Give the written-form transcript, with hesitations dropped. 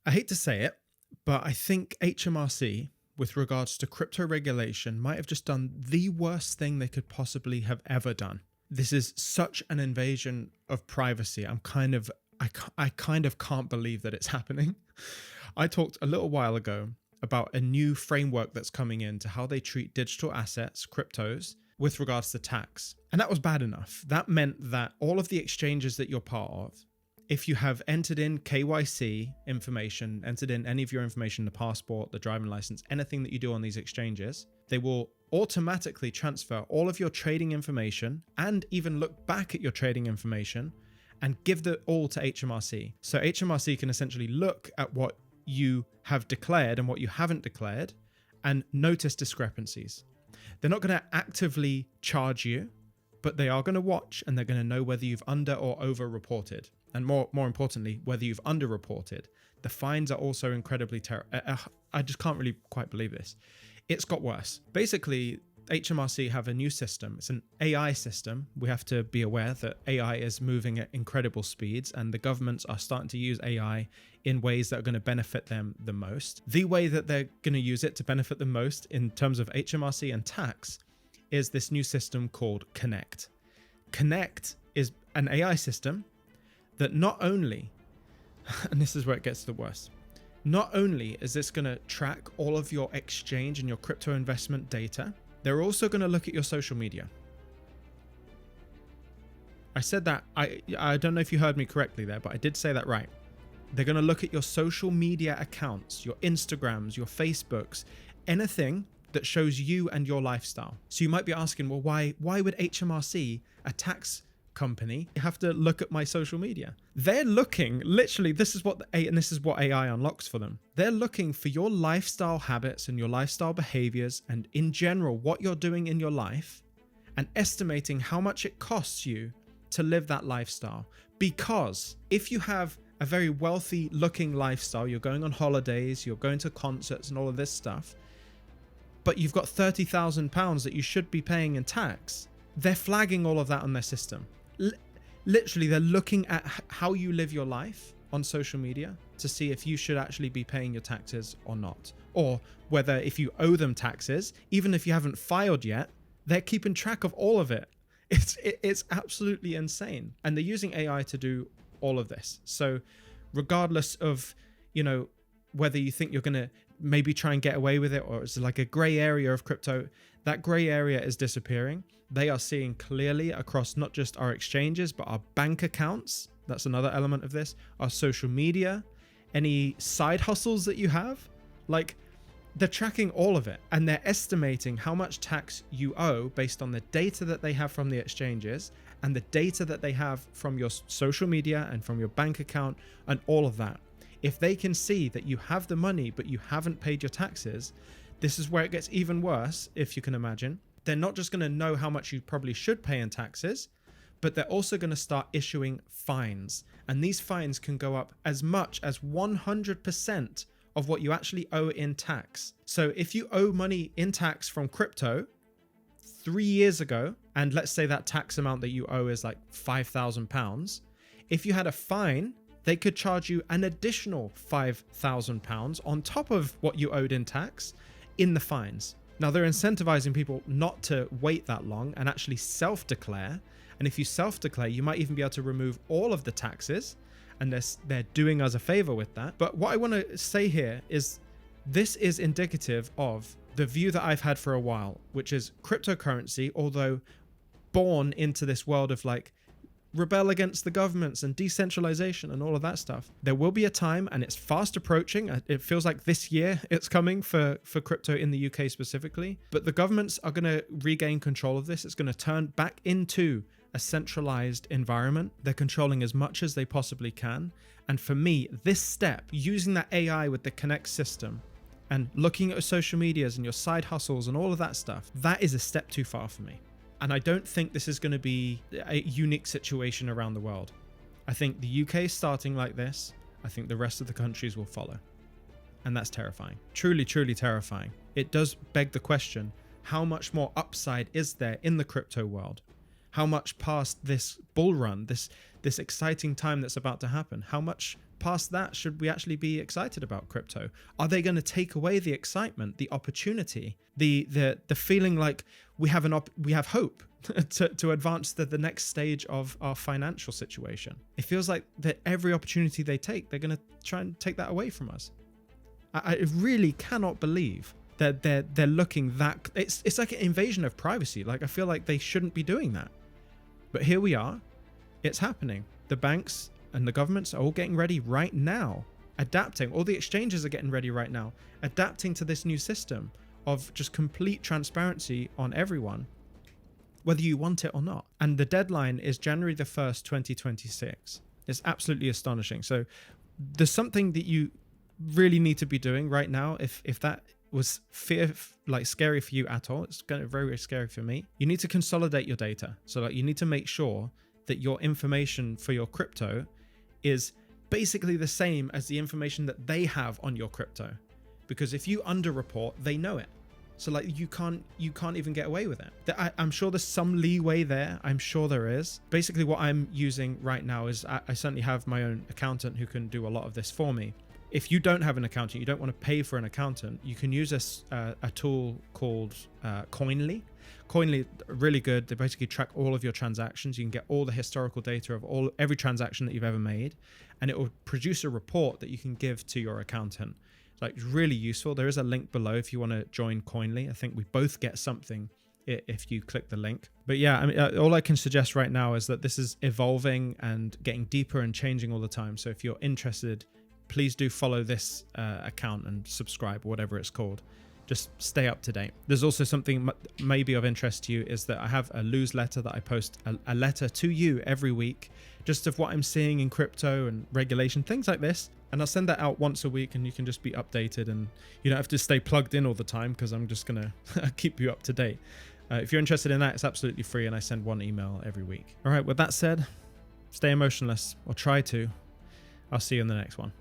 I hate to say it, but I think HMRC, with regards to crypto regulation, might have just done the worst thing they could possibly have ever done. This is such an invasion of privacy. I kind of can't believe that it's happening. I talked a little while ago about a new framework that's coming in to how they treat digital assets, cryptos, with regards to tax. And that was bad enough. That meant that all of the exchanges that you're part of, if you have entered in KYC information, entered in any of your information, the passport, the driving license, anything that you do on these exchanges, they will automatically transfer all of your trading information and even look back at your trading information and give that all to HMRC. So HMRC can essentially look at what you have declared and what you haven't declared and notice discrepancies. They're not going to actively charge you, but they are going to watch and they're going to know whether you've under or over reported. And more importantly, whether you've underreported. The fines are also incredibly terrible. I just can't really quite believe this. It's got worse. Basically, HMRC have a new system. It's an AI system. We have to be aware that AI is moving at incredible speeds, and the governments are starting to use AI in ways that are going to benefit them the most. The way that they're going to use it to benefit the most in terms of HMRC and tax is this new system called Connect. Connect is an AI system that not only, and this is where it gets the worst, not only is this going to track all of your exchange and your crypto investment data, they're also going to look at your social media. I said that, I don't know if you heard me correctly there, but I did say that right. They're going to look at your social media accounts, your Instagrams, your Facebooks, anything that shows you and your lifestyle. So you might be asking, well, why would HMRC, a tax company, have to look at my social media? They're looking, literally, this is what AI unlocks for them. They're looking for your lifestyle habits and your lifestyle behaviors and in general what you're doing in your life and estimating how much it costs you to live that lifestyle. Because if you have a very wealthy looking lifestyle, you're going on holidays, you're going to concerts and all of this stuff, but you've got £30,000 that you should be paying in tax, they're flagging all of that on their system. Literally, they're looking at how you live your life on social media to see if you should actually be paying your taxes or not. Or whether if you owe them taxes, even if you haven't filed yet, they're keeping track of all of it. It's absolutely insane. And they're using AI to do all of this. So regardless of, whether you think you're going to maybe try and get away with it or it's like a gray area of crypto, that gray area is disappearing. They are seeing clearly across not just our exchanges, but our bank accounts. That's another element of this. Our social media, any side hustles that you have, like they're tracking all of it and they're estimating how much tax you owe based on the data that they have from the exchanges and the data that they have from your social media and from your bank account and all of that. If they can see that you have the money, but you haven't paid your taxes, this is where it gets even worse, if you can imagine. They're not just going to know how much you probably should pay in taxes, but they're also going to start issuing fines. And these fines can go up as much as 100% of what you actually owe in tax. So if you owe money in tax from crypto 3 years ago, and let's say that tax amount that you owe is like £5,000, if you had a fine, they could charge you an additional £5,000 on top of what you owed in tax in the fines. Now, they're incentivizing people not to wait that long and actually self-declare. And if you self-declare, you might even be able to remove all of the taxes. And they're doing us a favor with that. But what I want to say here is this is indicative of the view that I've had for a while, which is cryptocurrency, although born into this world of like, rebel against the governments and decentralization and all of that stuff. There will be a time, and it's fast approaching. It feels like this year it's coming for crypto in the UK specifically. But the governments are going to regain control of this. It's going to turn back into a centralized environment. They're controlling as much as they possibly can. And for me, this step, using that AI with the Connect system and looking at your social medias and your side hustles and all of that stuff, that is a step too far for me. And I don't think this is going to be a unique situation around the world. I think the UK is starting like this. I think the rest of the countries will follow. And that's terrifying. Truly, truly terrifying. It does beg the question, how much more upside is there in the crypto world? How much past this bull run, this exciting time that's about to happen, how much past that should we actually be excited about crypto? Are they going to take away the excitement, the opportunity, the feeling like we have hope to advance to the next stage of our financial situation? It feels like that every opportunity they take, they're going to try and take that away from us. I really cannot believe that they're looking that. It's like an invasion of privacy. Like, I feel like they shouldn't be doing that, but here we are. It's happening. The banks and the governments are all getting ready right now, adapting. All the exchanges are getting ready right now, adapting to this new system of just complete transparency on everyone, whether you want it or not. And the deadline is January the 1st, 2026. It's absolutely astonishing. So there's something that you really need to be doing right now. If that was scary for you at all, it's going to be very, very scary for me. You need to consolidate your data. So like, you need to make sure that your information for your crypto is basically the same as the information that they have on your crypto. Because if you underreport, they know it. So like, you can't even get away with it. I'm sure there's some leeway there. I'm sure there is. Basically what I'm using right now is I certainly have my own accountant who can do a lot of this for me. If you don't have an accountant, you don't want to pay for an accountant, you can use a tool called Coinly. Coinly, really good. They basically track all of your transactions. You can get all the historical data of every transaction that you've ever made, and it will produce a report that you can give to your accountant. Like, really useful. There is a link below if you want to join Coinly. I think we both get something if you click the link. But yeah, I mean, all I can suggest right now is that this is evolving and getting deeper and changing all the time. So if you're interested, please do follow this account and subscribe, or whatever it's called. Just stay up to date. There's also something maybe of interest to you, is that I have a newsletter that I post, a letter to you every week, just of what I'm seeing in crypto and regulation, things like this. And I'll send that out once a week, and you can just be updated, and you don't have to stay plugged in all the time, because I'm just going to keep you up to date. If you're interested in that, it's absolutely free, and I send one email every week. All right, with that said, stay emotionless, or try to. I'll see you in the next one.